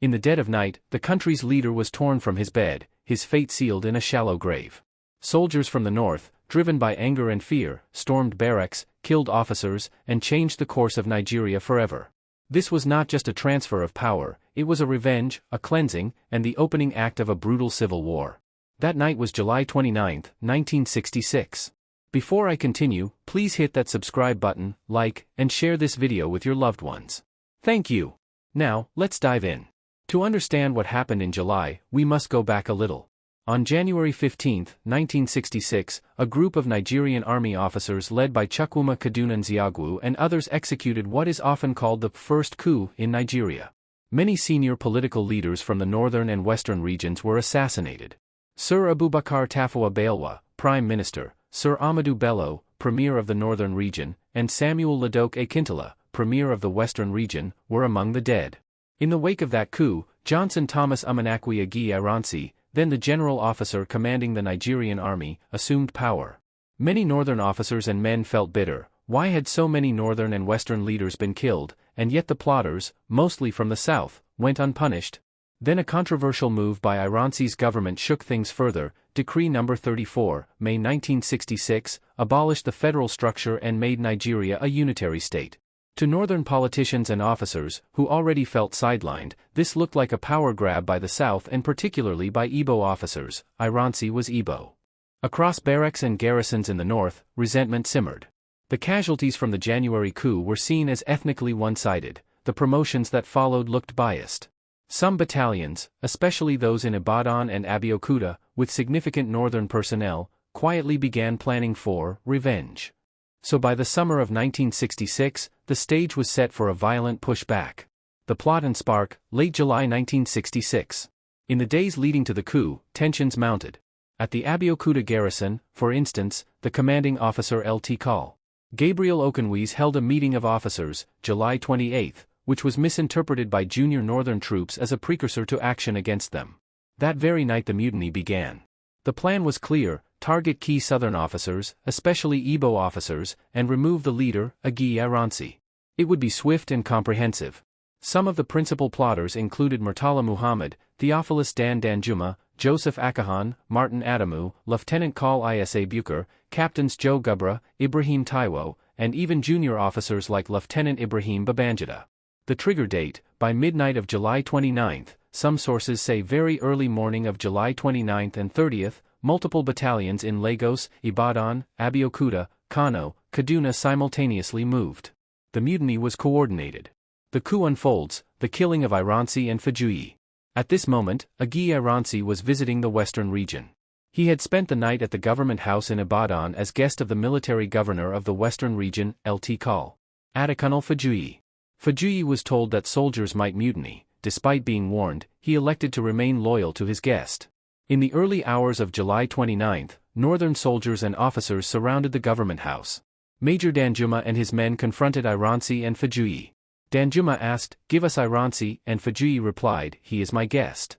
In the dead of night, the country's leader was torn from his bed, his fate sealed in a shallow grave. Soldiers from the north, driven by anger and fear, stormed barracks, killed officers, and changed the course of Nigeria forever. This was not just a transfer of power, it was a revenge, a cleansing, and the opening act of a brutal civil war. That night was July 29, 1966. Before I continue, please hit that subscribe button, like, and share this video with your loved ones. Thank you. Now, let's dive in. To understand what happened in July, we must go back a little. On January 15, 1966, a group of Nigerian army officers led by Chukwuma Kaduna and others executed what is often called the first coup in Nigeria. Many senior political leaders from the northern and western regions were assassinated. Sir Abubakar Tafawa Balewa, Prime Minister, Sir Amadou Bello, Premier of the northern region, and Samuel Ladoke Akintola, Premier of the western region, were among the dead. In the wake of that coup, Johnson Thomas Aguiyi-Ironsi, then the general officer commanding the Nigerian army, assumed power. Many northern officers and men felt bitter. Why had so many northern and western leaders been killed, and yet the plotters, mostly from the south, went unpunished? Then a controversial move by Ironsi's government shook things further. Decree No. 34, May 1966, abolished the federal structure and made Nigeria a unitary state. To northern politicians and officers, who already felt sidelined, this looked like a power grab by the South and particularly by Igbo officers. Ironsi was Igbo. Across barracks and garrisons in the north, resentment simmered. The casualties from the January coup were seen as ethnically one-sided. The promotions that followed looked biased. Some battalions, especially those in Ibadan and Abeokuta, with significant northern personnel, quietly began planning for revenge. So by the summer of 1966, the stage was set for a violent pushback. The plot and spark, late July 1966. In the days leading to the coup, tensions mounted. At the Abeokuta garrison, for instance, the commanding officer Lt-Col Gabriel Okunwise held a meeting of officers, July 28, which was misinterpreted by junior northern troops as a precursor to action against them. That very night the mutiny began. The plan was clear: target key southern officers, especially Igbo officers, and remove the leader, Aguiyi-Ironsi. It would be swift and comprehensive. Some of the principal plotters included Murtala Muhammad, Theophilus Dan Danjuma, Joseph Akahan, Martin Adamu, Lt-Col Isa Buker, Captains Joe Gubra, Ibrahim Taiwo, and even junior officers like Lieutenant Ibrahim Babangida. The trigger date, by midnight of July 29, some sources say very early morning of July 29 and 30, multiple battalions in Lagos, Ibadan, Abeokuta, Kano, Kaduna simultaneously moved. The mutiny was coordinated. The coup unfolds, the killing of Ironsi and Fajuyi. At this moment, Aguiyi-Ironsi was visiting the western region. He had spent the night at the government house in Ibadan as guest of the military governor of the western region, Lt-Col Adekunle Fajuyi. Fajuyi was told that soldiers might mutiny. Despite being warned, he elected to remain loyal to his guest. In the early hours of July 29, northern soldiers and officers surrounded the government house. Major Danjuma and his men confronted Ironsi and Fajuyi. Danjuma asked, "Give us Ironsi," and Fajuyi replied, "He is my guest."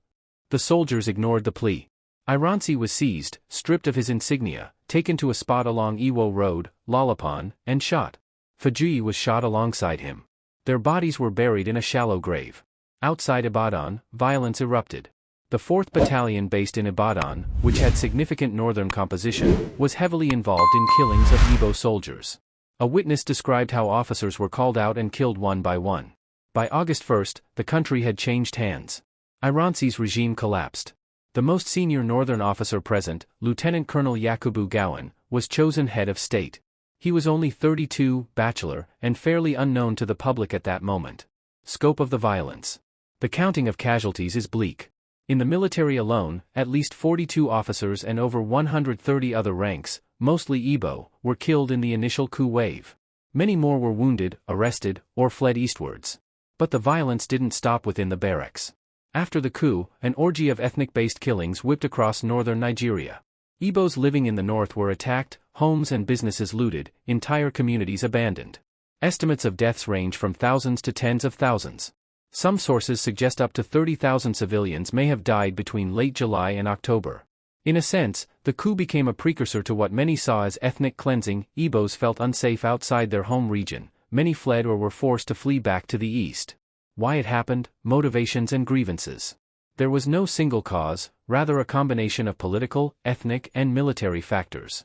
The soldiers ignored the plea. Ironsi was seized, stripped of his insignia, taken to a spot along Iwo Road, Lalapan, and shot. Fajuyi was shot alongside him. Their bodies were buried in a shallow grave. Outside Ibadan, violence erupted. The 4th Battalion based in Ibadan, which had significant northern composition, was heavily involved in killings of Igbo soldiers. A witness described how officers were called out and killed one by one. By August 1, the country had changed hands. Ironsi's regime collapsed. The most senior northern officer present, Lt-Col Yakubu Gowon, was chosen head of state. He was only 32, bachelor, and fairly unknown to the public at that moment. Scope of the violence. The counting of casualties is bleak. In the military alone, at least 42 officers and over 130 other ranks, mostly Igbo, were killed in the initial coup wave. Many more were wounded, arrested, or fled eastwards. But the violence didn't stop within the barracks. After the coup, an orgy of ethnic-based killings whipped across northern Nigeria. Igbos living in the north were attacked, homes and businesses looted, entire communities abandoned. Estimates of deaths range from thousands to tens of thousands. Some sources suggest up to 30,000 civilians may have died between late July and October. In a sense, the coup became a precursor to what many saw as ethnic cleansing. Igbos felt unsafe outside their home region. Many fled or were forced to flee back to the east. why it happened, motivations and grievances. There was no single cause, rather a combination of political, ethnic, and military factors.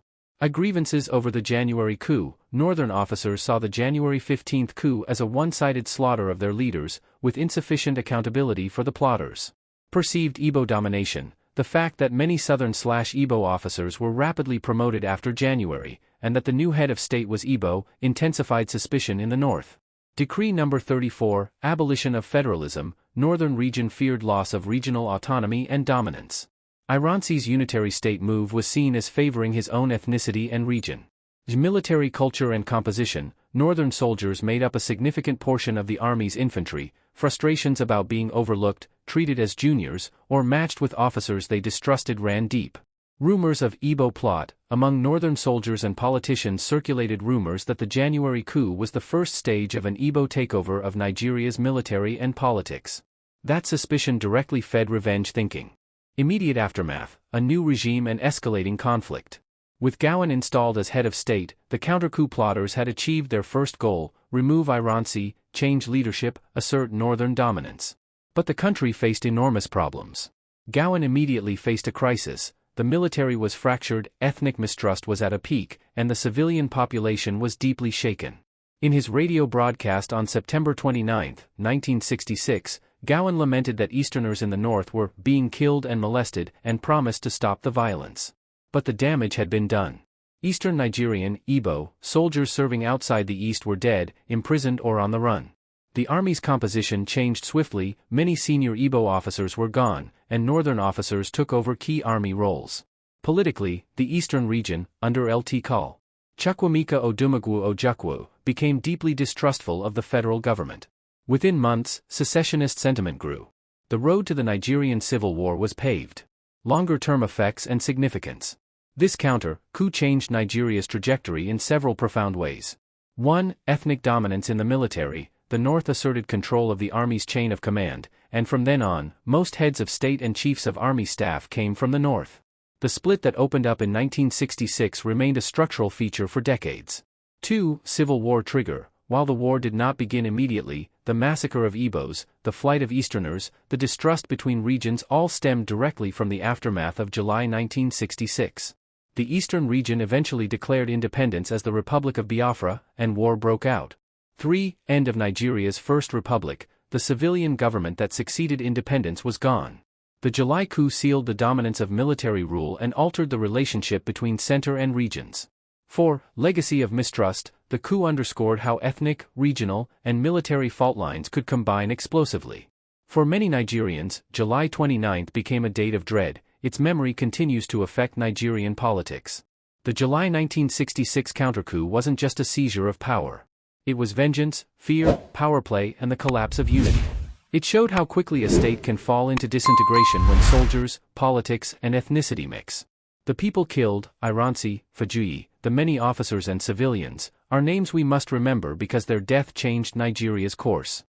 Grievances over the January coup. Northern officers saw the January 15 coup as a one-sided slaughter of their leaders, with insufficient accountability for the plotters. Perceived Igbo domination. The fact that many Southern/Igbo officers were rapidly promoted after January, and that the new head of state was Igbo, intensified suspicion in the North. Decree No. 34, Abolition of Federalism. Northern region feared loss of regional autonomy and dominance. Ironsi's unitary state move was seen as favoring his own ethnicity and region. Military culture and composition. Northern soldiers made up a significant portion of the Army's infantry. Frustrations about being overlooked, treated as juniors, or matched with officers they distrusted ran deep. Rumors of Igbo plot. Among Northern soldiers and politicians circulated rumors that the January coup was the first stage of an Igbo takeover of Nigeria's military and politics. That suspicion directly fed revenge thinking. Immediate aftermath, a new regime and escalating conflict. With Gowon installed as head of state, the counter-coup plotters had achieved their first goal: remove Ironsi, change leadership, assert Northern dominance. But the country faced enormous problems. Gowon immediately faced a crisis. The military was fractured, ethnic mistrust was at a peak, and the civilian population was deeply shaken. In his radio broadcast on September 29, 1966, Gowon lamented that Easterners in the North were being killed and molested and promised to stop the violence. But the damage had been done. Eastern Nigerian, Igbo, soldiers serving outside the East were dead, imprisoned or on the run. The Army's composition changed swiftly, many senior Igbo officers were gone, and Northern officers took over key Army roles. Politically, the Eastern region, under Lt-Col Chukwuemeka Odumegwu Ojukwu, became deeply distrustful of the federal government. Within months, secessionist sentiment grew. The road to the Nigerian Civil War was paved. Longer-term effects and significance. This counter-coup changed Nigeria's trajectory in several profound ways. 1. Ethnic dominance in the military. The North asserted control of the Army's chain of command, and from then on, most heads of state and chiefs of Army staff came from the North. The split that opened up in 1966 remained a structural feature for decades. 2. Civil War trigger. While the war did not begin immediately, the massacre of Igbos, the flight of Easterners, the distrust between regions all stemmed directly from the aftermath of July 1966. The Eastern region eventually declared independence as the Republic of Biafra, and war broke out. 3. End of Nigeria's First Republic. The civilian government that succeeded independence was gone. The July coup sealed the dominance of military rule and altered the relationship between center and regions. 4. Legacy of mistrust. The coup underscored how ethnic, regional, and military fault lines could combine explosively. For many Nigerians, July 29 became a date of dread. Its memory continues to affect Nigerian politics. The July 1966 counter-coup wasn't just a seizure of power. It was vengeance, fear, power play, and the collapse of unity. It showed how quickly a state can fall into disintegration when soldiers, politics, and ethnicity mix. The people killed, Ironsi, Fajuyi, the many officers and civilians, are names we must remember because their death changed Nigeria's course.